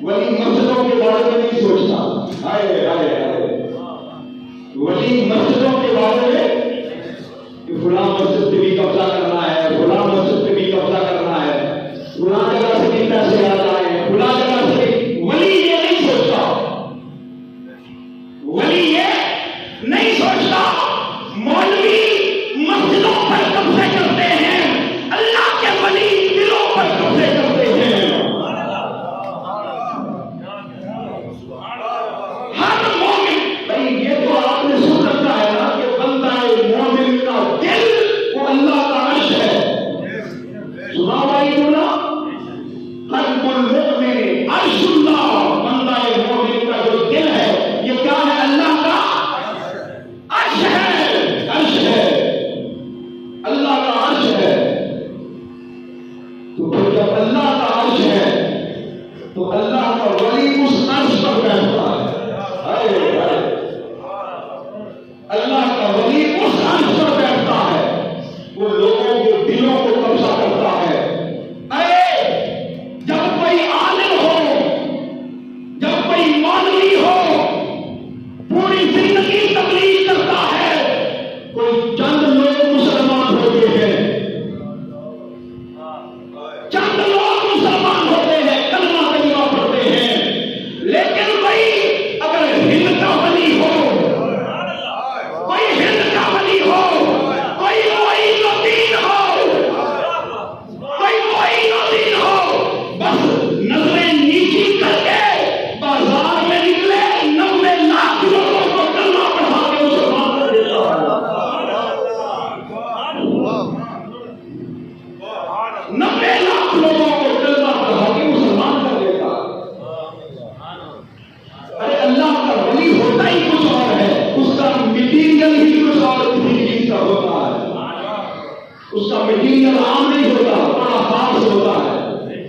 ولی مسجدوں کے بارے میں نہیں سوچتا. ہائے ہائے ہائے. ولی مسجدوں کے بارے میں کہ فلاں مسجد پہ بھی قبضہ کرنا ہے, فلاں مسجد پہ بھی قبضہ کرنا ہے, فلاں جگہ سے بھی پیسے آ جائیں, فلاں جگہ سے. ولی یہ نہیں سوچتا, ولی یہ نہیں سوچتا. مولوی مسجدوں پر قبضے کرتے ہیں, اللہ کے ولی دلوں پر قبضے کرتے ہیں. ہر مومن, بھائی یہ تو آپ نے سن رکھا ہے نا کہ بندہ مومن کا دل وہ اللہ کا عرش ہے. سنا بھائی بولا قلب المؤمن عرش اللہ. بندہ مومن کا جو دل ہے یہ کیا ہے؟ اللہ کا عرش ہے. عرش ہے, اللہ کا عرش ہے. تو پھر جب اللہ کا عرش ہے تو اللہ کا ولی اس عرش پر بیٹھتا ہے. اللہ کا ولی اس عرش پر بیٹھتا ہے, وہ لوگوں کے دلوں کو قبضہ کرتا ہے. جب کوئی عالم ہو, جب کوئی مولوی ہو, پوری زندگی تبلیغ کرتا ہے, کوئی چند لوگ مسلمان ہوتے ہیں, چند لوگ مسلمان ہوتے ہیں, کلمہ طیبہ پڑھتے ہیں, لیکن بھائی اگر ہند کا ولی ہو, کوئی ہند کا ولی ہو, کوئی معین الدین ہو, کوئی معین الدین ہو, بس نظریں نیچی کر کے بازار میں نکلے, 90 لاکھ لوگوں کو کلمہ پڑھا کے مسلمان کر دیتا ہے. 90 لاکھ لوگوں کو کلمہ پڑھا کے مسلمان کر دیتا ہے. ارے اللہ کا ولی ہوتا ہی کچھ اور ہے, اس کا مٹیریل ہی کچھ اور کسی چیز کا ہوتا ہے. اس کا مٹیریل عام نہیں ہوتا, بڑا خاص ہوتا ہے.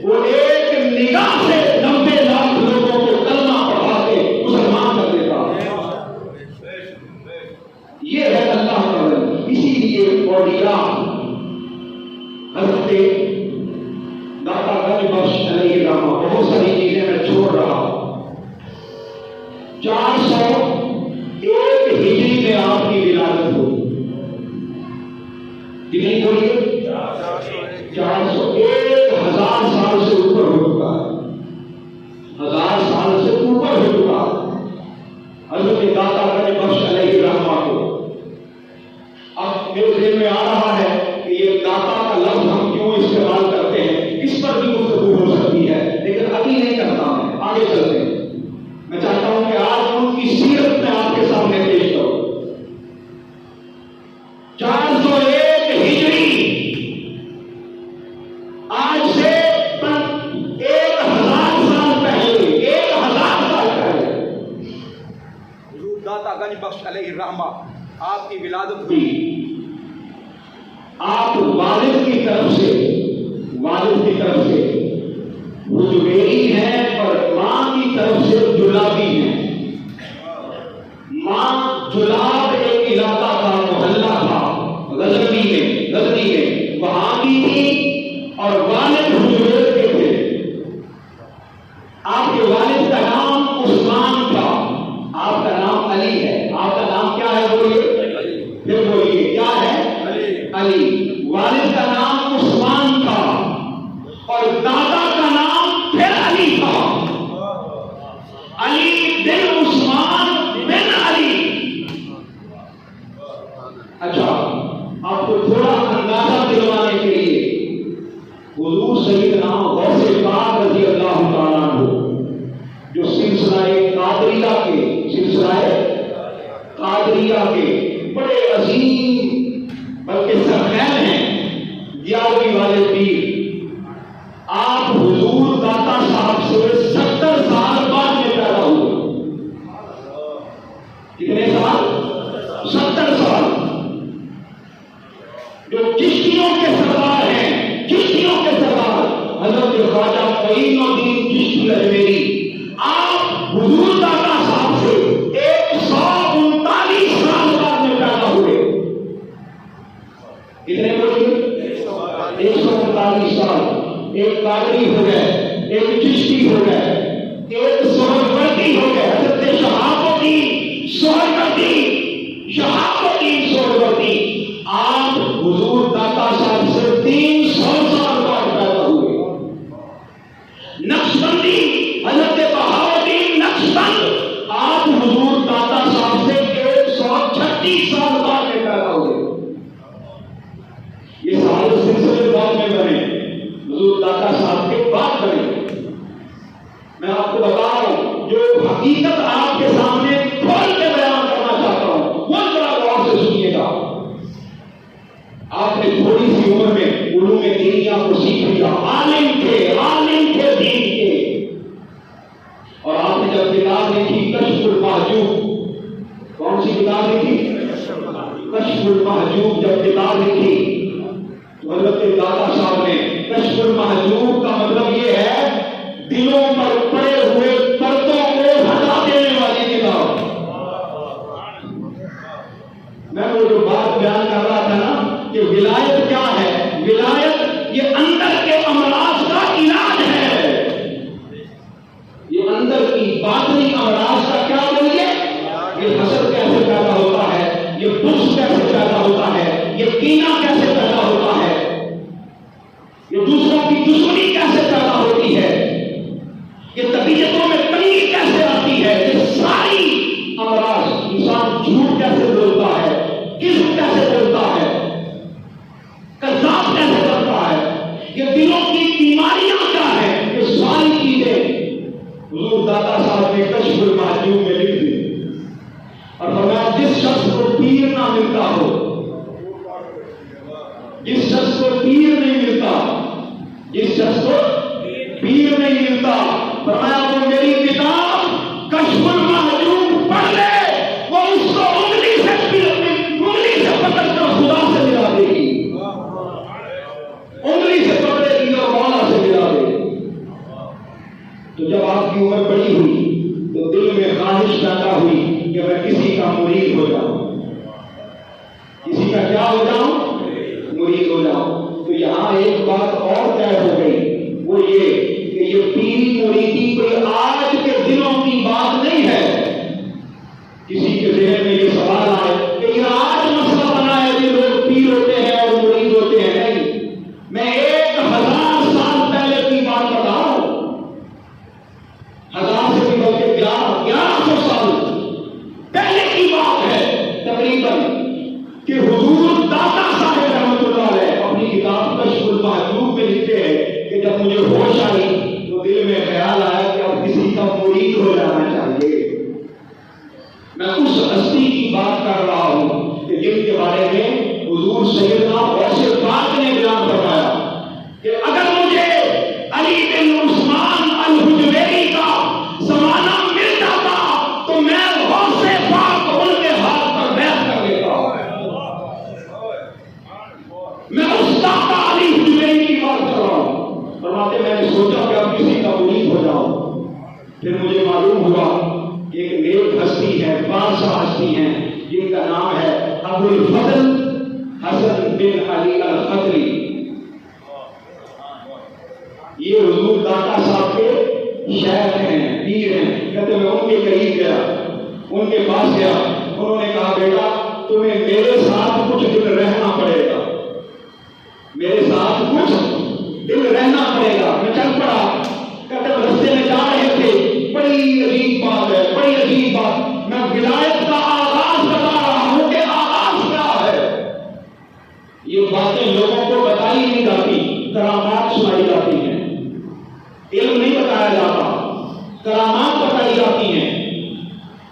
وہ ایک نگاہ سے 90 لاکھ لوگوں کو کلمہ پڑھا کے مسلمان کر دیتا ہے. یہ ہے اللہ کا ولی. اسی لیے اولیاء حضرت داتا گنج بخش علیہ الرحمہ, بہت ساری چیزیں میں چھوڑ رہا ہوں. 401 ہجری میں آپ کی ولادت ہوئی. کتنی ہوئی؟ 401. 1000 سال سے اوپر ہو چکا ہے, 1000 سال سے اوپر ہو چکا ہے حضرت داتا گنج بخش علیہ الرحمہ کو. اب میرے ذہن میں آ رہا ہے کہ یہ داتا کا لفظ ہم کیوں استعمال کرتے ہیں, اس پر بھی گفتگو ہو سکتی ہے, لیکن ابھی نہیں کرتا میں, آگے چلتے ہیں. میں چاہتا ہوں کہ آج ان کی سیرت میں آپ کے سامنے پیش کروں. 401 ہجری, آج سے 1000 سال پہلے, 1000 سال پہلے حضور داتا گنج بخش علیہ الرحمہ آپ کی ولادت ہوئی. آپ والد کی طرف سے حجویری ہیں, پر ماں کی طرف سے جلابی ہیں. ماں جلاب ایک علاقہ تھا, محلہ تھا غزنی میں, وہاں کی تھی, اور والد حجویر کے تھے. آپ کے والد کا نام عثمان تھا, آپ کا نام علی ہے. آپ کا نام کیا ہے بولیے؟ پھر بولیے کیا ہے؟ علی. والد کا نام عثمان تھا اور دادا کا نام پھر علی تھا. علی بن عثمان بن علی. اچھا, آپ کو تھوڑا اندازہ دلوانے کے لیے حضور سیدنا غوث پاک رضی اللہ تعالیٰ عنہ, جو سلسلہ قادریہ کے بڑے عظیم بلکہ سرخیل ہیں, گیارہویں والے پیر, آپ حضور داتا صاحب سے 70 سال بعد میں پیدا ہوئے. کتنے سال؟ 70 سال. جو چشتیوں کے سردار ہیں, چشتیوں کے سردار حضرت خواجہ معین الدین چشتی اجمیری, آپ حضور داتا صاحب سے 139 سال بعد میں پیدا ہوئے. کتنے بولے؟ 139 سال. ایک قادری ہو گئے, ایک چشتی ہو گئے, نقشبندی حضرت بہاؤالدین نقشبند آپ حضور داتا صاحب سے 136 سال بعد میں پیدا ہوئے. یہ سارے سلسلے بعد میں بنے, حضور داتا صاحب کے بعد بنے. میں آپ کو بتا رہا ہوں جو حقیقت آپ کے سامنے کھول کے بیان کرنا چاہتا ہوں وہ ذرا غور سے سنیے گا. آپ نے تھوڑی سی عمر میں علوم دینیا کو سیکھ لیا, عالم تھے دین کے, اور آپ نے جب کتاب لکھی کشف المحجوب, کون سی کتاب لکھی؟ کشف المحجوب. جب کتاب لکھی تو حضرت داتا صاحب نے کشف المحجوب کا مطلب یہ ہے دلوں پر پڑے ہوئے پردوں کو ہٹا دینے والی کتاب. میں وہ جو بات بیان کر رہا تھا نا کہ ولایت کیا ہے, ولایت یہ اندر کے امراض کا علاج ہے. یہ اندر کی باطنی امراض کا کیا بولیے, یہ حسد کیسے پیدا ہوتا ہے, یہ بغض کیسے پیدا ہوتا ہے, یہ کینہ کیسے پیدا ہوتا ہے, یہ دوسروں کی دشمنی کیسے پیدا ہوتی ہے, یہ طبیعتوں میں تنگی کیسے آتی ہے, یہ ساری امراض. انسان جھوٹ کیسے بولتا ہے, کذب کیسے بولتا ہے, کذاب کیسے کرتا ہے, یہ دلوں کی بیماریاں کیا ہیں, یہ ساری چیزیں حضور داتا صاحب نے کشف المحجوب میں لکھ دی. اور فرمایا جس شخص کو پیر نہ ملتا ہو, جس شخص کو پیر نہیں ملتا, جس شخص کو پیر نہیں ملتا, فرمایا وہ میری کتاب کشف المحجوب پڑھ لے, وہ اس کو انگلی سے پکڑ کر خدا سے ملا دے گی, انگلی سے پکڑے گی اور مولا سے ملا دے گی. تو جب آپ کی عمر بڑی ہوئی تو دل میں خواہش پیدا ہوئی کہ میں کسی کا مرید ہو جاؤں, کسی کا کیا ہو جاؤں, مرید ہو جاؤں. تو یہاں ایک بات اور طے ہو گئی, وہ یہ کہ یہ پیری مریدی کوئی آج کے دنوں کی بات نہیں ہے. کسی کے ذہن میں یہ سوال آئے کہ یہ آج مسئلہ بنا ہے کہ لوگ پیر ہوتے ہیں اور مرید ہوتے ہیں. نہیں, میں 1000 سال پہلے کی بات بتا رہا ہوں, 1000 سے بھی بلکہ 1100 سال پہلے کی بات ہے تقریباً, کہ حضور داتا صاحب رحمۃ اللہ علیہ اپنی کتاب کشف المحجوب میں لکھتے ہیں کہ جب مجھے ہوش آئی تو دل میں خیال آیا کہ اب کسی کا مرید ہو جانا چاہیے. میں اس ہستی کی بات کر رہا ہوں کہ جن کے بارے میں حضور سیدنا غوث پاک نے بیان فرمایا کہ اگر مجھے علی بن عثمان الحجویری کا زمانہ مل جاتا تو میں غوث پاک ان کے ہاتھ پر بیعت کر لیتا. میں اس داتا علی حجویری کی بات کر رہا ہوں. فرماتے میں نے سوچا کہ اب کسی کا مرید ہو جاؤں, پھر مجھے معلوم ہوا کہ ایک نیک ہستی ہے, بادشاہ ہستی ہیں, جن کا نام ہے ابو الفضل حسن بن علی الخضری. یہ حضور داتا صاحب کے شیخ ہیں, پیر ہیں. کہتے میں ان کے قریب گیا, ان کے پاس گیا, انہوں نے کہا بیٹا تمہیں میرے ساتھ کچھ دن رہنا پڑے گا, میرے ساتھ کچھ دن رہنا پڑے گا. میں چل پڑا. کہتے ہیں رستے میں جا رہے تھے, بڑی عجیب بات ہے, بڑی عجیب بات. میں ولایت کا آغاز بتا رہا ہوں کہ آغاز کیا ہے. یہ باتیں لوگوں کو بتائی نہیں جاتی, کرامات سنائی جاتی ہیں. علم نہیں بتایا جاتا, کرامات بتائی جاتی ہیں,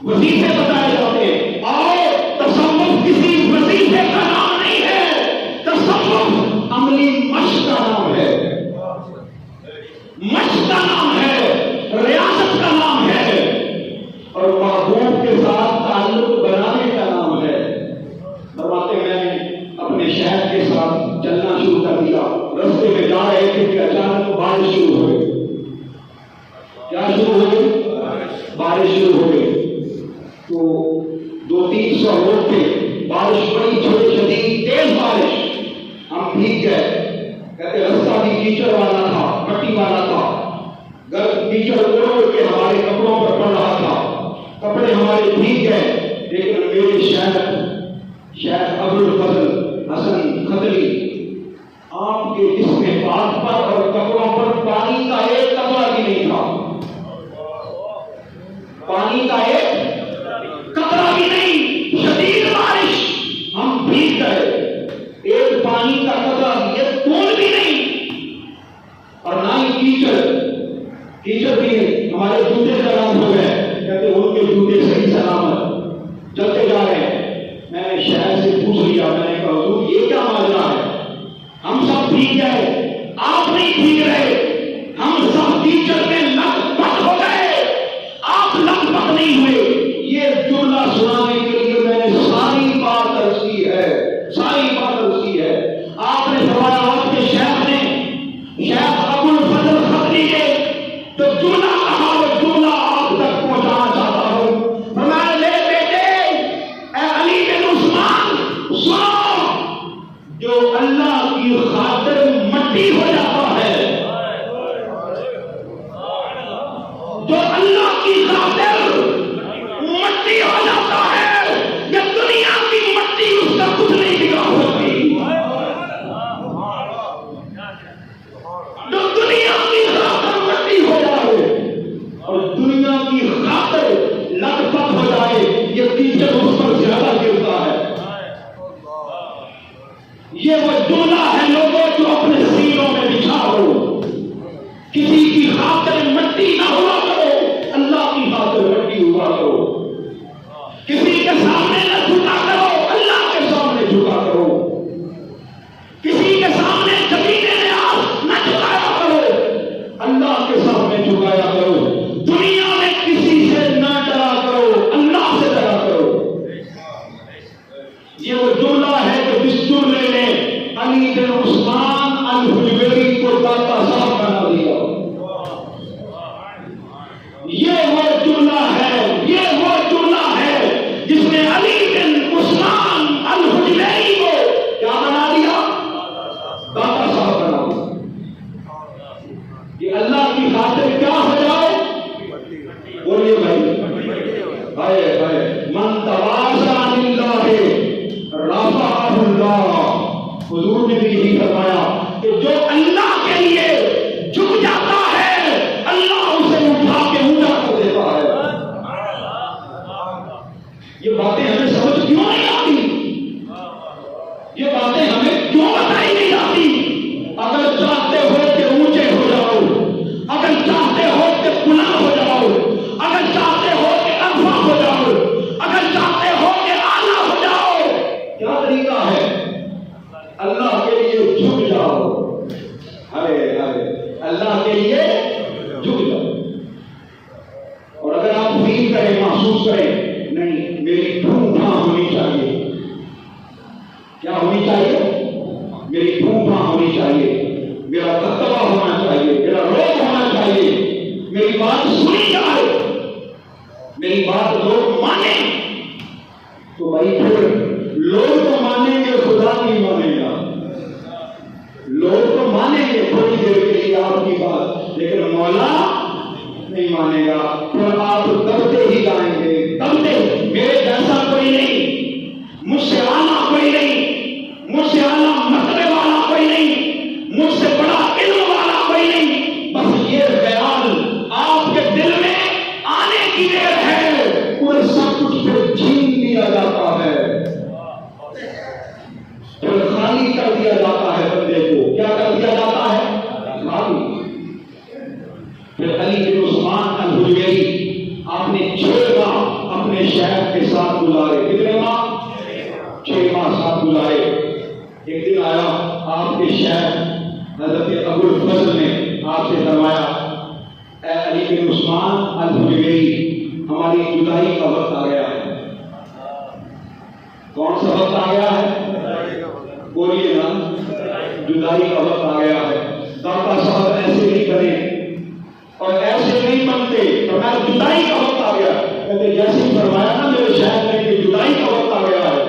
وظیفے بتائے جاتے ہیں. اور تصوف کسی وظیفے کا نام نہیں ہے, تصوف عملی مشق کا نام ہے, مشق کا نام ہے, ریاست کا نام ہے, اور محبوب کے ساتھ تعلق بنانے کا نام ہے. فرماتے میں نے اپنے شہر کے ساتھ چلنا شروع کر دیا. رستے میں جا رہے تھے کہ اچانک بارش شروع ہو گئی. کیا شروع ہو گئی؟ بارش شروع ہو گئی. تو 200-300 لوگ تھے. بارش بڑی چھوٹی شدید تیز بارش. ہم بھیگ گئے. کہتے رستہ بھی کیچڑ والا تھا, مٹی والا تھا. گرد کیچڑ اڑ کے ہمارے کپڑوں پر پڑ رہا تھا. کپڑے ہمارے بھیگ گئے. لیکن میرے شیخ ابو الفضل حسن خضری آپ کے جسم پاک پر اور کپڑوں پر پانی کا ایک قطرہ بھی ٹیچر بھی ہمارے جوتے خراب ہو گئے، کہتے ان کے جوتے صحیح سلامت چلتے جا رہے ہیں۔ میں نے شہر سے پوچھ لیا، میں نے کہا حضور یہ کیا ماجرا ہے؟ ہم سب ٹھیک ہے، آپ نہیں ٹھیک رہے، ہم سب ٹیچر میں لت پت ہو گئے، آپ لت پت نہیں ہوئے۔ یہ جملہ سنانے کے لیے میں نے ساری بات عرض کی ہے، ساری بات عرض کی ہے۔ آپ نے فرمایا آپ کے شیخ نے، شیخ ابو الفضل خطری نے تو جملہ کہا، وہ جملہ آپ تک پہنچانا چاہتا ہوں۔ فرمایا لے بیٹے، اے علی بن عثمان سنو، جو اللہ کی خاطر مٹی ہو جاتا ہے، جو اللہ کی خاطر مٹی ہو جاتا ہے، یہ دنیا کی مٹی اس کا کچھ نہیں بگاڑ ہوتی۔ جو دنیا کی خاطر مٹی ہو جائے اور دنیا کی خاطر لت پت ہو جائے، یہ ٹیچر اس پر زیادہ گرتا ہے۔ یہ وہ جملہ ہے لوگوں جو اپنے سینوں میں بچھا ہو، کسی کی خاطر مٹی نہ ہوا کرو، اللہ کی خاطر مٹی ہوا کرو، کسی کے سامنے نہ جھکا کرو، اللہ کے سامنے جھکا کرو، کسی کے سامنے زمین نیاز نہ جھکایا کرو، اللہ کے سامنے جھکایا کرو، دنیا میں کسی سے نہ ڈرا کرو، اللہ سے ڈرا کرو۔ یہ وہ جملہ ہے کہ جس جملے نے علی بن عثمان الحجویری کو داتا صاحب بنا دیا۔ یہ وہ جملہ ہے، یہ وہ جملہ ہے جس نے علی بن عثمان الحجویری کو کیا بنا دیا؟ داتا صاحب بنا دیا۔ یہ اللہ کی خاطر کیا ہو جائے؟ بولیے بھائی، ہائے ہائے، من تواضع للہ رفعہ اللہ۔ حضور نے بھی یہی فرمایا کہ جو اللہ کے لیے جھک جاتا ہے، اللہ اسے اٹھا کے اونچا کر دیتا ہے۔ یہ باتیں ہمیں سمجھ کیوں نہیں آتی؟ یہ باتیں ہمیں کیوں بتائی نہیں جاتی؟ اگر چاہتے ہو کہ اونچے ہو جاؤ، اگر چاہتے ہو کہ بلند ہو جاؤ، اگر چاہتے ہو کہ ارفع ہو جاؤ، اگر چاہتے ہو کہ اعلیٰ ہو جاؤ، کیا طریقہ ہے؟ اللہ کے لیے جھک جاؤ، ارے ارے اللہ کے لیے جھک جاؤ۔ اور اگر آپ فیل کریں، محسوس کریں، نہیں میری دھوم دھام ہونی چاہیے، کیا ہونی چاہیے؟ میری دھوم دھام ہونی چاہیے، میرا دبدبہ ہونا چاہیے، میرا روب ہونا چاہیے، میری بات سنی جائے، میری بات لوگ مانیں، تو بھائی پھر لوگ تو مانیں گے، خدا نہیں مانے گا۔ لوگ تو مانیں گے تھوڑی دیر کے لیے آپ کی بات، لیکن مولا نہیں مانے گا، پھر آپ دبتے ہی جائیں گے، دبتے۔ میرے جیسا کوئی نہیں، مجھ سے اعلیٰ کوئی نہیں، مجھ سے اعلیٰ مرتبے والا کوئی نہیں، مجھ سے بڑا علم والا کوئی نہیں، بس یہ خیال آپ کے دل میں آنے کی دیر ہے، پورے سب کچھ پھر چھین لیا جاتا ہے، پھر خالی کر دیا جاتا ہے بندے کو۔ کیا کر دیا جاتا ہے؟ خالی۔ پھر علی بن عثمان الحجویری آپ نے 6 ماہ اپنے شیخ کے ساتھ گزارے۔ کتنے ماہ؟ 6 ماہ ساتھ گزارے۔ ایک دن آیا آپ کے شیخ حضرت ابو الفضل نے آپ سے فرمایا، اے علی بن عثمان الحجویری، ہماری جدائی کا وقت آ گیا ہے۔ کون سا وقت آ گیا ہے؟ بولیے نا، جدائی کا وقت آ گیا ہے۔ داتا صاحب ایسے نہیں بنے اور ایسے نہیں بنتے، فرمایا جدائی کا وقت آ گیا۔ کہتے جیسے ہی فرمایا نا میرے شہر میں کہ جدائی کا وقت آ گیا ہے،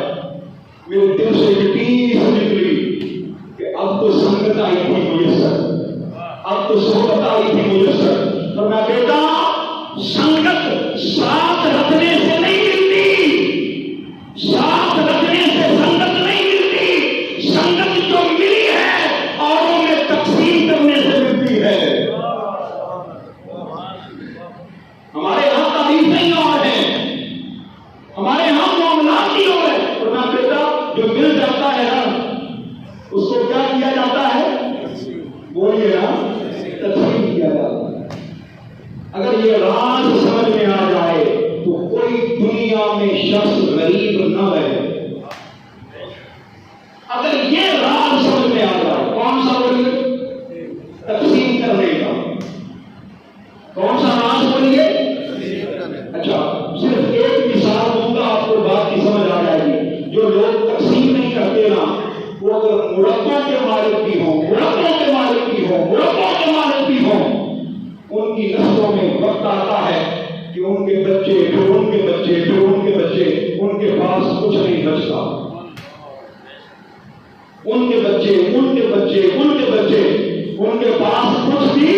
میرے دل سے مٹی سے نکلی کہ اب تو سنگت آئی تھی میسر، اب تو صحبت آئی تھی میسر۔ فرمایا بیٹا، سنگت ساتھ رکھنے سے نہیں ملتی، ساتھ رکھنے سے سنگت نہیں ملتی، سنگت جو ملی ہے اوروں میں تقسیم کرنے سے ملتی ہے۔ ہمارے یہاں تعریفیں ہی اور ہیں، ہمارے یہاں معاملات ہی اور ہیں۔ فرمایا بیٹا، جو مل جاتا ہے نا اس کو کیا کیا جاتا ہے؟ بولیے نا، تقسیم کیا جاتا ہے۔ اگر یہ راز سمجھ میں آ جائے تو کوئی دنیا میں شخص غریب نہ رہے. اگر یہ راز سمجھ میں آ جائے، کون سا بولیے؟ تقسیم کرنے کا. کون سا راز بولیے؟ اچھا، صرف ایک مثال دوں گا، آپ کو بات کی سمجھ آ جائے گی. جو لوگ تقسیم نہیں کرتے نا، وہ اگر مربوں کے مالک بھی ہوں، مربوں کے مالک بھی ہوں، مربوں کے مالک بھی ہوں، ان کی نسلوں میں وقت آتا ہے کہ ان کے بچے پھر ان کے بچے پھر ان کے بچے، ان کے پاس کچھ نہیں بچتا. ان کے بچے ان کے بچے ان کے بچے، ان کے پاس کچھ بھی،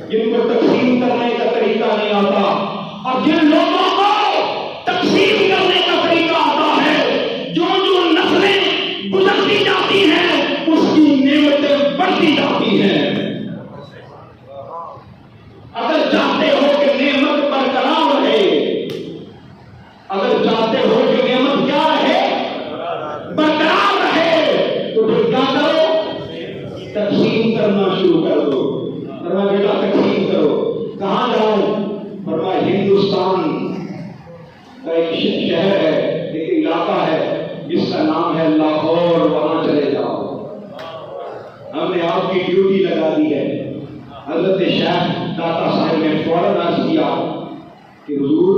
جن کو تقسیم کرنے کا طریقہ نہیں آتا. اور جن لوگوں کو تقسیم کرنے کا طریقہ آتا ہے، جو جو نسلیں گزرتی جاتی ہیں اس کی نعمتیں بڑھتی جاتی ہیں. اگر چاہتے ہو کہ نعمت برقرار رہے، اگر چاہتے ہو کہ نعمت کیا رہے؟ برقرار رہے، تو پھر کیا کرو؟ تقسیم کرنا شروع کر دو. فرمایا بیٹا تقسیم کرو. کہاں جاؤں؟ فرمایا ہندوستان کا ایک شہر ہے، ایک علاقہ ہے جس کا نام ہے لاہور، وہاں چلے جاؤ. ہم نے آپ کی ڈیوٹی لگا دی ہے. حضرت شیخ داتا صاحب نے فوراً عرض کیا کہ حضور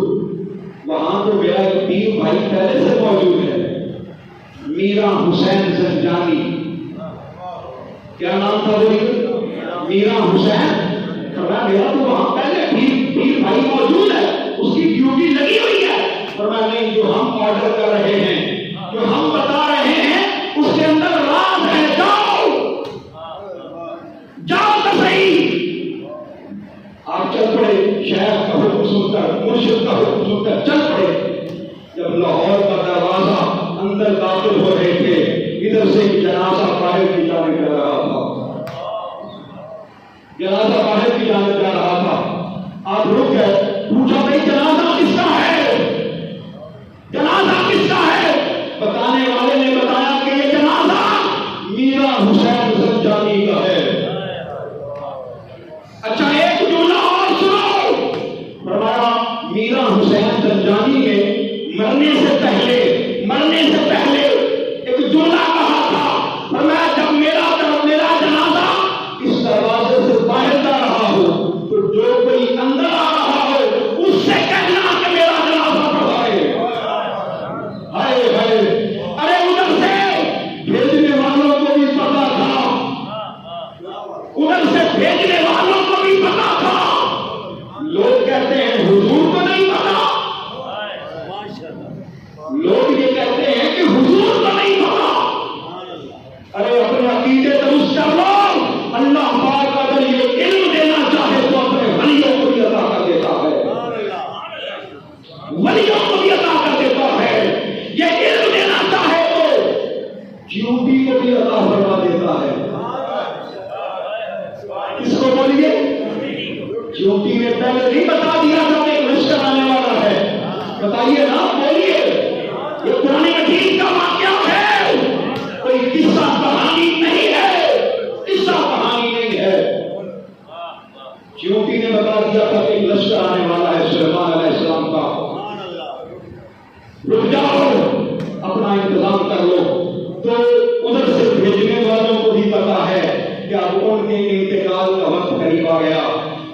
وہاں تو میرا ایک پیر بھائی پہلے سے موجود ہے، میرا حسین زنجانی. کیا نام تھا وہ؟ میرا حسین. فرمایا میرا تو وہاں پہلے پیر بھائی موجود ہے، اس کی ڈیوٹی لگی ہوئی ہے. فرمایا نہیں، جو ہم آرڈر کر رہے ہیں، جو ہم بتا رہے ہیں، اس کے اندر راز ہے. جاؤ تو صحیح. آپ چل پڑے، شیخ کا حکم سن کر، مرشد کا حکم سن کر چل پڑے. جب لاہور کا دروازہ اندر داخل ہو رہے تھے، ادھر سے جنازہ باہر کی جانب جا رہا تھا. جنازہ باہر کی جانب جا رہا تھا. آپ رک گئے، پوچھا بھائی جنازہ کس کا ہے؟ جنازہ کس کا ہے؟ بتانے والے نے بتایا کہ یہ جنازہ میرا حسین زنجانی کا ہے. اچھا ایک جملہ اور سنو. فرمایا میرا حسین زنجانی نے مرنے سے پہلے ایک جملہ کہا تھا. فرمایا جب میرا جنازہ اس دروازے سے باہر جا رہا ہو تو جو کوئی اندر آ رہا ہو اس سے کہنا کہ میرا جنازہ پڑھائے. ہائے ہائے، ارے ادھر سے بھیجنے والوں کو بھی پتا تھا، ادھر سے بھیجنے والوں کو بھی پتا تھا. لوگ کہتے ہیں حضور کو نہیں پتا. لوگ یہ کہتے ہیں کہ حضور کو نہیں پتا. ارے اپنے عقیدے درست کر لو. اللہ پاک اگر یہ علم دینا چاہے تو اپنے ولیوں کو بھی عطا کر دیتا ہے. ولیوں کو بھی عطا کر دیتا ہے. یہ علم دینا چاہے تو ڈیوٹی کو بھی عطا فرما دیتا ہے. کس کو بولیے؟ ڈیوٹی میں پہلے نہیں بتا دیا تھا کہ لشکر آنے والا ہے. بتائیے نا، بولیے. یہ قرآن مجید کا واقعہ ہے، کوئی قصہ کہانی نہیں ہے. قصہ کہانی نہیں ہے. ڈیوٹی نے بتا دیا تھا کہ لشکر آنے والا ہے سلیمان علیہ السلام کا. رک جاؤ، اپنا انتظام کر لو. تو ادھر سے بھیجنے والوں کو بھی پتا ہے کہ اب ان کے انتقال کا وقت قریب آ گیا.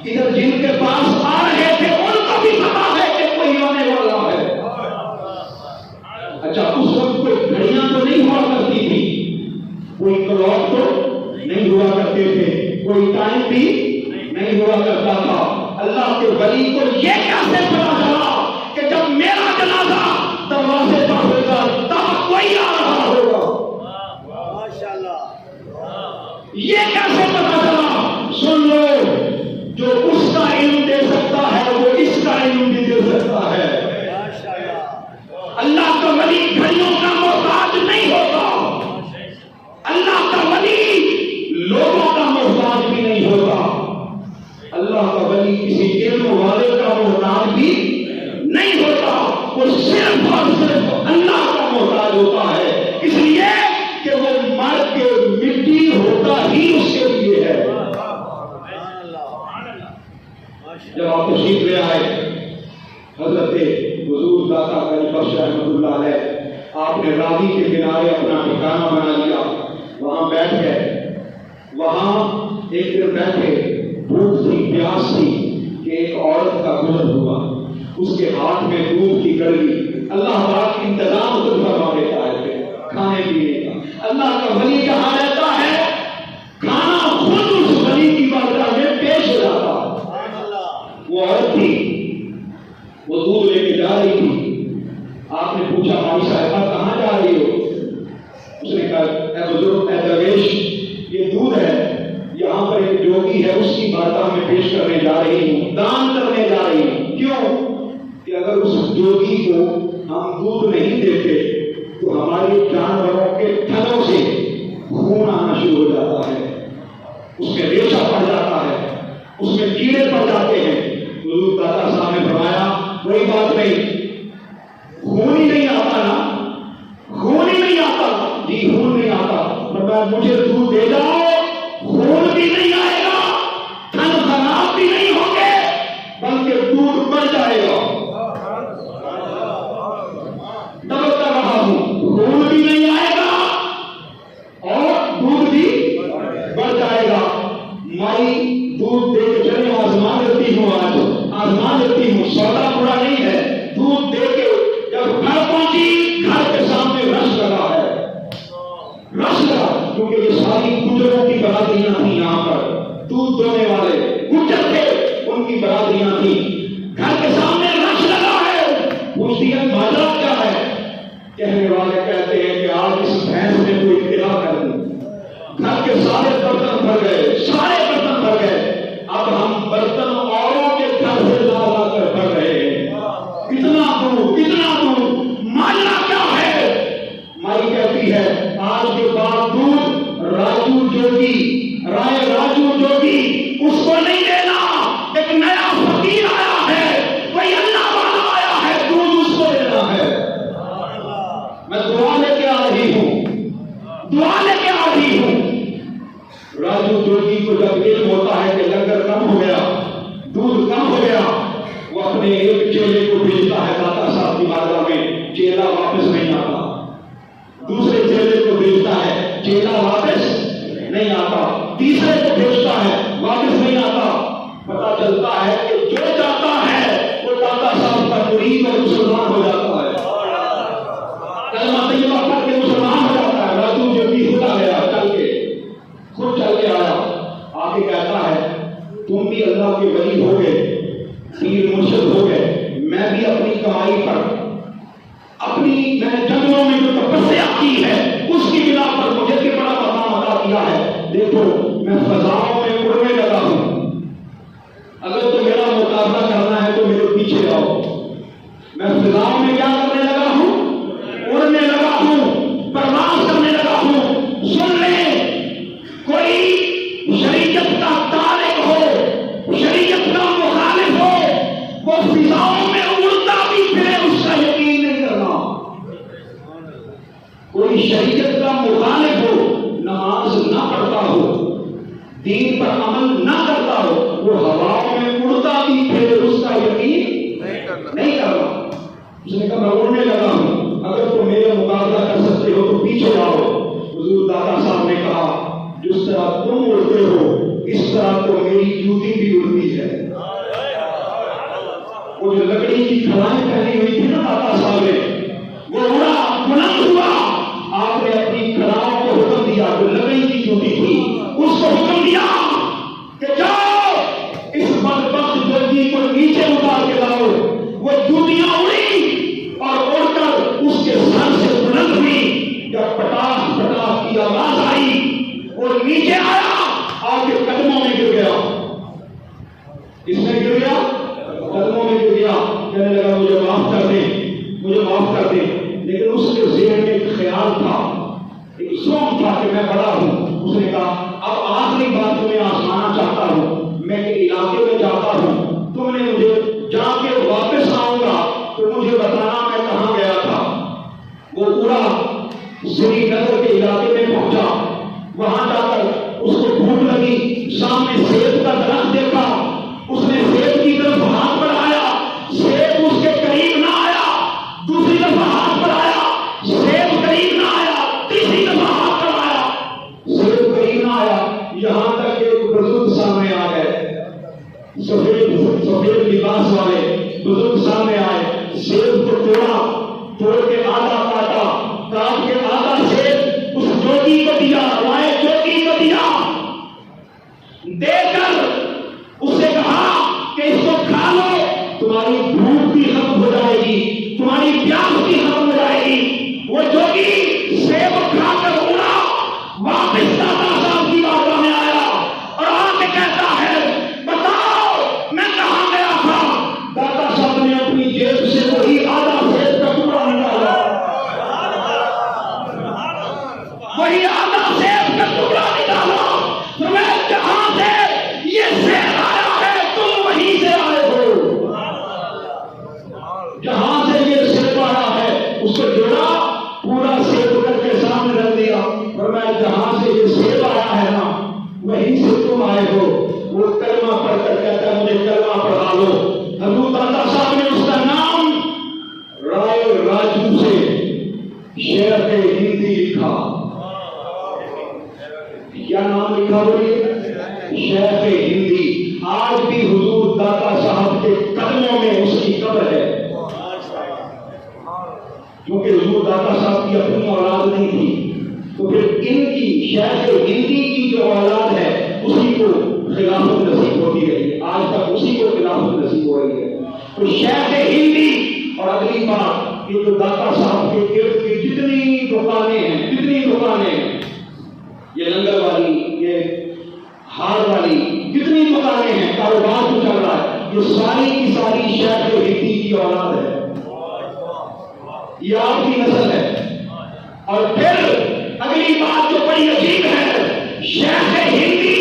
ادھر جن کے پاس آ رہے تھے ان کو بھی پتا ہے کہ کوئی آنے والا ہے. اچھا اس وقت کوئی گھڑیاں تو نہیں ہوا کرتی تھی، کوئی کلاک تو نہیں ہوا کرتے تھے، کوئی ٹائم بھی نہیں ہوا کرتا تھا. اللہ کے ولی کو یہ کیسے پتا چلا کہ جب میرا جنازہ دروازے پر ہوگا تب کوئی آ رہا ہوگا؟ یہ کیسے پتا چلا؟ سن لو، جو اس کا علم دے سکتا ہے وہ اس کا علم بھی دے سکتا ہے. اللہ کا ولی گھڑیوں کا محتاج نہیں ہوتا. اللہ کا ولی لوگوں کا محتاج بھی نہیں ہوتا. اللہ کا ولی کسی علم والے کا محتاج بھی نہیں ہوتا. وہ صرف اور صرف اللہ کا محتاج ہوتا ہے، اس لیے کہ وہ مر کے مٹی ہوتا ہی اس کے لیے ہے. جب آپ تشریف لے آئے حضرت حضور داتا غنی بخش رحمۃ اللہ علیہ آپ نے راوی کے کنارے اپنا ٹھکانہ بنا لیا، وہاں بیٹھ گئے۔ وہاں ایک دن بیٹھے، بھوک تھی، پیاس تھی کہ ایک عورت کا گزر ہوا، اس کے ہاتھ میں دودھ کی گڑی، اللہ پاک انتظام خود فرما دیتا ہے کھانے پینے کا۔ اللہ کا ولی جہاں رہتا ہے کھانا خود اس ولی کی بارگاہ میں پیش ہو جاتا ہے۔ وہ عورت تھی، وہ دودھ لے کے جا رہی تھی۔ آپ نے پوچھا مائی صاحبہ کہاں جا رہی ہو؟ اس نے کہا اے بزرگ، اے درویش، یہ دودھ ہے، یہاں پر ایک جوگی ہے، اس کی بارگاہ میں پیش کرنے جا رہی ہوں، دان کرنے جا رہی ہوں۔ کیوں کہ اگر اس جوگی کو ہم دودھ نہیں دیتے تو ہمارے جانوروں کے تھنوں سے خون آنا شروع ہو جاتا ہے، اس میں ریشہ پڑ جاتا ہے، اس میں کیڑے پڑ جاتے ہیں۔ حضور داتا صاحب نے فرمایا کوئی بات نہیں، خون ہی نہیں آتا نا، خون ہی نہیں آتا، جی خون نہیں آتا، فرمایا مجھے دودھ دے جاؤ، خون بھی نہیں آئے گا، تھن خراب بھی نہیں ہوں گے، بلکہ دودھ بڑھ جائے گا۔ دبکتا رہا ہوں، خون بھی نہیں آئے گا اور دودھ بھی بڑھ جائے گا۔ مائی دودھ دے کے چلے، آزما دیتی ہوں، آج آزما دیتی ہوں، سودا برا نہیں ہے۔ دودھ دے کے جب گھر پہنچی، گھر کے سامنے رش لگا ہے، رش لگا، کیونکہ یہ ساری گجروں کی برادریاں تھیں، یہاں پر دودھ دونے والے گجر تھے، ان کی برادریاں تھیں، گھر کے سامنے رش لگا ہے۔ پوچھتی ہے ماجرا کیا ہے؟ کہنے والے کہتے ہیں کہ آج اس بھینس نے کوئی اطلاع کر دی، گھر کے سارے برتن بھر گئے، سارے برتن بھر گئے، اب ہم برتن اوروں کے گھر سے لا لا کر بھر رہے ہیں، کتنا دور، کتنا دور، ماجرا کیا ہے؟ مائی کہتی ہے آج کے بعد دودھ راجو جوگی، رائے راجو جوگی، اس کو نہیں دینا، ایک نیا فقیر آیا ہے، کوئی اللہ والا آیا ہے، دودھ اس کو دینا ہے۔ میں دعا لے کے آ رہی ہوں، دعا لے کے آ رہی ہوں۔ راجو جوگی کو جب علم ہوتا ہے کہ لنگر کم ہو گیا، دودھ کم ہو گیا، وہ اپنے ایک چیلے کو بھیجتا ہے داتا صاحب کی بارگاہ میں، چیلا واپس نہیں آتا۔ دوسرے چیلے کو بھیجتا ہے، چیلا واپس نہیں آتا۔ تیسرے کو بھیجتا ہے، واپس نہیں آتا۔ پتا چلتا ہے کہ جو جاتا ہے وہ داتا صاحب کا مرید اور مسلمان ہو جاتا ہے، کلمہ طیبہ پڑھ کے مسلمان ہو جاتا ہے۔ راجو جوگی خدا گیا، چل کے خود چل کے آیا، آ کے کہتا ہے تم بھی اللہ کے ولی ہو گئے، پیر مرشد ہو گئے، میں بھی اپنی کمائی پر، اپنی میں نے جنگلوں میں جو تپسیا کی ہے اس کی بنا پر مجھے کتنا مقام عطا کیا ہے، دیکھو میں فضاؤں میں اڑنے لگا ہوں، اگر تو میرا مقابلہ کرنا ہے تو میرے پیچھے آؤ۔ میں فضاؤں میں کیا کرنے لگا ہوں؟ اڑنے لگا ہوں، پرواز کرنے لگا ہوں۔ سن لیں، کوئی شریعت کا طالب ہو، شریعت کا مخالف ہو، وہ فضاؤں میں اڑتا بھی پھرے، اس کا یقین نہیں کرنا۔ کوئی شریعت کا مخالف ہو، نماز نہ پڑھتا ہو، دین پر عمل نہ کرتا ہو، وہ ہواؤں میں اڑتا بھی پھرے، اس کا یقین نہیں کرنا۔ اس نے کہا میں اڑنے لگا ہوں، اگر تم میرے مقابلہ کر سکتے ہو تو پیچھے آؤ۔ حضور داتا صاحب نے کہا جس طرح تم اڑتے ہو اس طرح تو میری جوتی بھی اڑتی ہے۔ وہ جو لکڑی کی کھلائیں پہنی ہوئی تھی نا داتا صاحب نے، وہ اڑا، بلند ہوا، آپ نے اپنی کھلاؤں کو حکم دیا، جو لکڑی کی جوتی تھی اس کو حکم دیا کہ جاؤ اس بدبخت جوتی کو نیچے اتار کے لاؤ۔ وہ جوتیاں اڑی اور اڑ کر اس کے سر سے بلند ہوئی، جب پٹاخ پٹاخ کی آواز آئی وہ نیچے آیا، آپ کے قدموں میں گر گیا۔ اس میں گر گیا، قدموں میں گر گیا، کہنے لگا مجھے معاف کر دیں، مجھے معاف کر دیں۔ لیکن اس کے ذہن میں ایک خیال تھا، ایک سوچ تھا کہ میں بڑا ہوں۔ اس نے کہا اب آخری بات تمہیں آزمانا چاہتا ہوں، میں ایک علاقے میں جاتا ہوں، تم نے مجھے جا کے واپس آؤں گا تو مجھے بتانا میں کہاں گیا تھا۔ وہ اڑا، سری نگر کے علاقے میں پہنچا، وہاں جا کر اس کو بھوک لگی، سامنے سیب کا درخت دیکھا، اس نے سیب کی سفید لباس والے بزرگ سامنے آئے، سیب کو توڑا، توڑ کے آدھا کاٹا، کاٹ کے آدھا سیب اس جوگی کو دیا، رائے جوگی کو دیا، دے کر اس سے کہا کہ اس کو کھا لو، تمہاری بھوک بھی ختم ہو جائے گی، تمہاری پیاس بھی ختم ہو جائے گی۔ وہ جوگی سیب کھا کر اڑا، واپس داتا صاحب کی بارگاہ میں آیا اور آ کے کہتا ہے بتاؤ میں کہاں گیا تھا؟ داتا صاحب نے اپنی جیب سے وہی آدھا سیب کا ٹکڑا نکالا، وہی آدھا سیب کا ٹکڑا نکالا، میں جہاں سے یہ سیب آیا ہے تم وہیں سے آئے ہو، جہاں سے یہ سیب آیا ہے اس کو جوڑا، پورا سیب کر کے سامنے رکھ دیا، اور میں جہاں سے یہ سیب آیا ہے نا وہیں سے تم آئے ہو۔ وہ کلمہ پڑھ کر کہتا ہے مجھے کلمہ پڑھا لو۔ حضور داتا صاحب نے اس کا نام رائے راجو سے شیخ ہندی لکھا۔ کیا نام لکھا بولیے؟ شیخ ہندی۔ آج بھی حضور داتا صاحب کے قدموں میں اس کی قبر ہے، کیونکہ حضور داتا صاحب کی اپنی اولاد نہیں تھی، تو پھر ان کی شیخ ہندی کی جو اولاد ہے اسی کو خلافت نصیب ہوتی رہی، آج تک اسی کو خلافت نصیب ہو رہی ہے۔ تو شیخ ہندی، اور اگلی بات یہ جو داتا صاحب کے گرد کی جتنی دکانیں ہیں، یہ لنگر والی، یہ ہار والی، جتنی دکانیں ہیں، کاروبار جو چل رہا ہے، یہ ساری کی ساری شیخ ہندی کی اولاد ہے، یہ آپ کی نسل ہے۔ اور پھر اگلی بات جو بڑی عجیب ہے، شیخ ہندی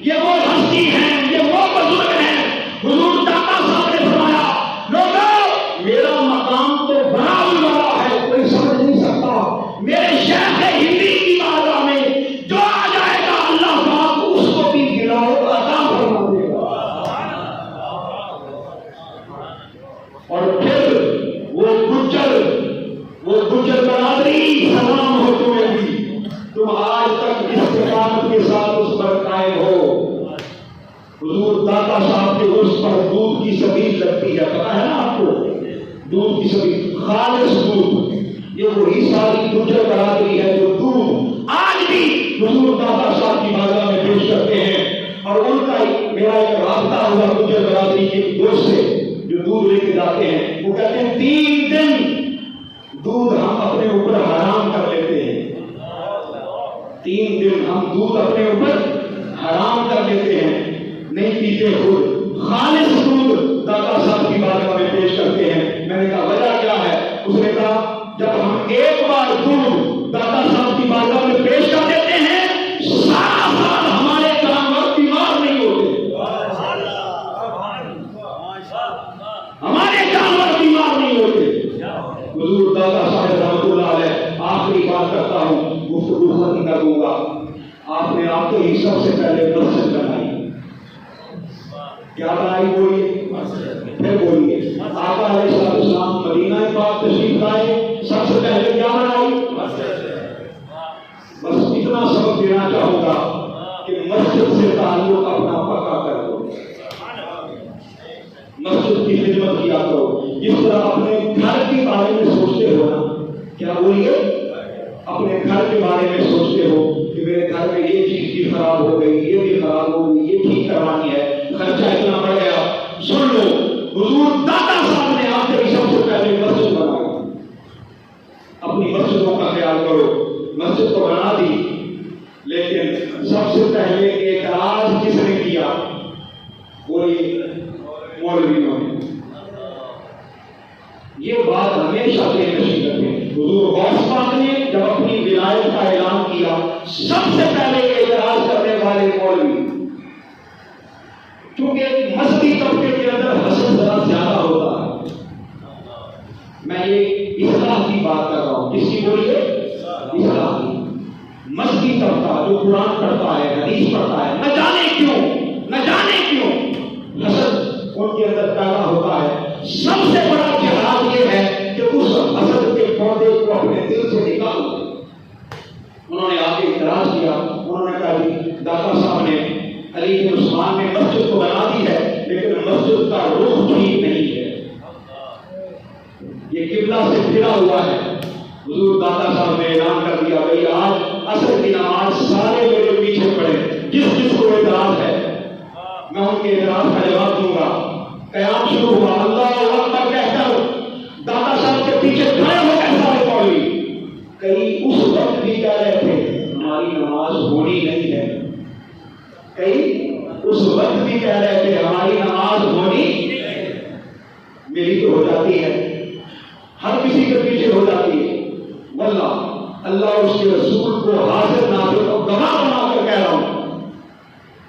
یہ وہ ہستی ہیں، یہ وہ بزرگ ہیں، حضور داتا صاحب نے فرمایا لوگوں میرا مقام تو بڑا بڑا ہے، کوئی سمجھ نہیں سکتا، میرے شیخ ہندی کی بارگاہ میں جو آ جائے گا اللہ پاک اس کو بھی گلاؤ عطا فرما دے گا۔ اور پھر وہ گجر برادری سلام ہو تمہیں بھی، تم آج تک استقامت کے ساتھ اس پر قائم ہو۔ حضور داتا صاحب کے اس پر دودھ کی سبیل لگتی ہے، پتا ہے نا آپ کو، دودھ کی سبیل، خالص دودھ، یہ وہی ساری گجر برادری ہے جو دودھ آج بھی حضور داتا صاحب کی بارگاہ میں پیش کرتے ہیں۔ اور ان کا میرا ایک رابطہ ہوا گجر برادری کے دوست سے جو دودھ لے کے جاتے ہیں، وہ کہتے ہیں 3 دن دودھ ہم اپنے اوپر حرام کر لیتے ہیں، 3 دن ہم دودھ اپنے اوپر حرام کر لیتے ہیں، نہیں پیتے خود، خالص دودھ داتا صاحب کی بارگاہ میں پیش کرتے ہیں۔ میں نے کہا وجہ کیا ہے؟ اس نے کہا جب ہم ایک بار دودھ داتا صاحب کی بارگاہ میں پیش کر دیتے ہیں، سارا سال ہمارے جانور بیمار نہیں ہوتے، ہمارے جانور بیمار نہیں ہوتے۔ حضور داتا صاحب رحمۃ اللہ علیہ، آخری بات کرتا ہوں، گفتگو ختم کر دوں گا۔ آپ نے آپ کو ہی سب سے پہلے مسجد بنائی، کیا بنائی بولیے؟ پھر بولیے۔ آقا علیہ السلام مدینہ پاک تشریف لائے، سب سے پہلے کیا بنائی؟ بس اتنا سبق دینا چاہوں گا کہ مسجد سے تعلق اپنا پکا کر دو، مسجد کی خدمت کیا کرو۔ جس طرح اپنے گھر کے بارے میں سوچتے ہو نا، کیا بولیے؟ اپنے گھر کے بارے میں سوچتے ہو کہ میرے گھر میں یہ چیز بھی خراب ہو گئی، یہ بھی خراب ہو گئی، یہ ٹھیک کروانی ہے، خرچہ اتنا بڑھ گیا۔ سن لو، حضور داتا صاحب نے آپ کے سب سے پہلے مسجد بنائی، اپنی مسجدوں کا خیال کرو۔ مسجد تو بنا دی، لیکن سب سے پہلے اعتراض کس نے کیا؟ کوئی مولویوں نے۔ یہ بات ہمیشہ سے نشید رکھیں، حضور غوث پاک نے جب اپنی ولایت کا اعلان کیا، سب سے پہلے اعتراض کرنے والے مولوی، کیونکہ مذہبی طبقے کے اندر حسد ذرا زیادہ ہوتا ہے۔ میں یہ اصلاح کی بات کر رہا ہوں، کس کی بولیے؟ اصلاح کی۔ مذہبی طبقہ جو قرآن پڑھتا ہے، حدیث پڑھتا ہے، نہ جانے کیوں حسد ان کے اندر پیدا ہوتا ہے۔ سب سے بڑا جہاد یہ ہے کہ اس حسد کے پودے کو اپنے دل سے نکالو۔ انہوں نے آگے اعتراض کیا، انہوں نے کہا جی داتا صاحب نے علی بن عثمان نے مسجد کو بنا دی ہے، لیکن مسجد کا رخ ٹھیک نہیں ہے، یہ قبلہ سے پھرا ہوا ہے۔ حضور داتا صاحب نے اعلان کر دیا بھائی آج عصر کی نماز سارے میرے پیچھے پڑے، جس جس کو اعتراض ہے میں ان کے اعتراض کا جواب دوں گا۔ قیام شروع ہوا، اللہ اکبر کہہ کر داتا صاحب کے پیچھے کھڑے ہو گئے سارے مولوی۔ کئی اس وقت بھی کہہ رہے تھے ہماری نماز ہونی نہیں ہے، کئی اس وقت بھی کہہ رہے تھے ہماری نماز ہونی، میری تو ہو جاتی ہے، ہر کسی کے پیچھے ہو جاتی ہے۔ واللہ اللہ اور اس کے رسول کو حاضر ناظر اور گواہ بنا کر کہہ رہا ہوں،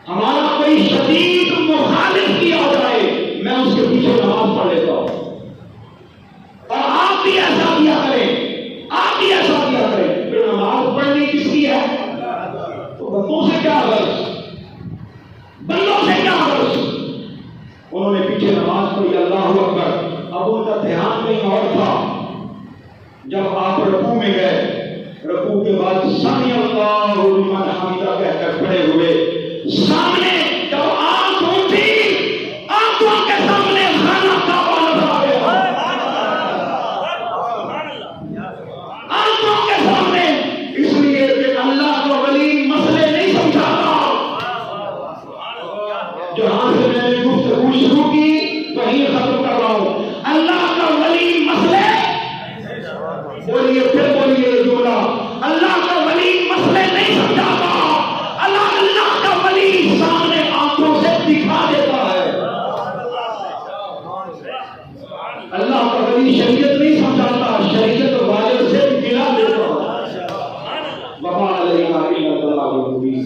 ہمارا کوئی شدید مخالف کیا جائے میں اس کے پیچھے نماز پڑھ لیتا ہوں، اور آپ بھی ایسا کیا کریں، آپ بھی ایسا کیا کریں۔ پھر نماز پڑھنی کس کی ہے؟ تو بندوں سے کیا غرض، بندوں سے کیا غرض؟ انہوں نے پیچھے نماز پڑھی، اللہ اکبر۔ اب ان کا دھیان کہیں اور تھا۔ جب آپ رکوع میں گئے، رکوع کے بعد سمی اللہ لمن حمیدہ کہہ کر کھڑے ہوئے، سامنے جب آنکھ اٹھی، آنکھوں کے سامنے خانہ کعبہ نظر آ گیا، آنکھوں کے سامنے، اس لیے کہ اللہ کا ولی مسئلے نہیں سمجھاتا۔ جہاں سے میں نے گفتگو شروع کی وہیں ختم کر رہا ہوں، اللہ کا ولی مسئلے، بولیے پھر بولیے جملہ، اللہ کا ولی مسئلے نہیں سمجھاتا، اللہ کا ولی سامنے آنکھوں سے دکھا دیتا ہے۔ اللہ کا ولی شریعت نہیں سمجھاتا، شریعت واجب سے گلا دیتا ہے۔ وما علینا الا البلاغ المبین۔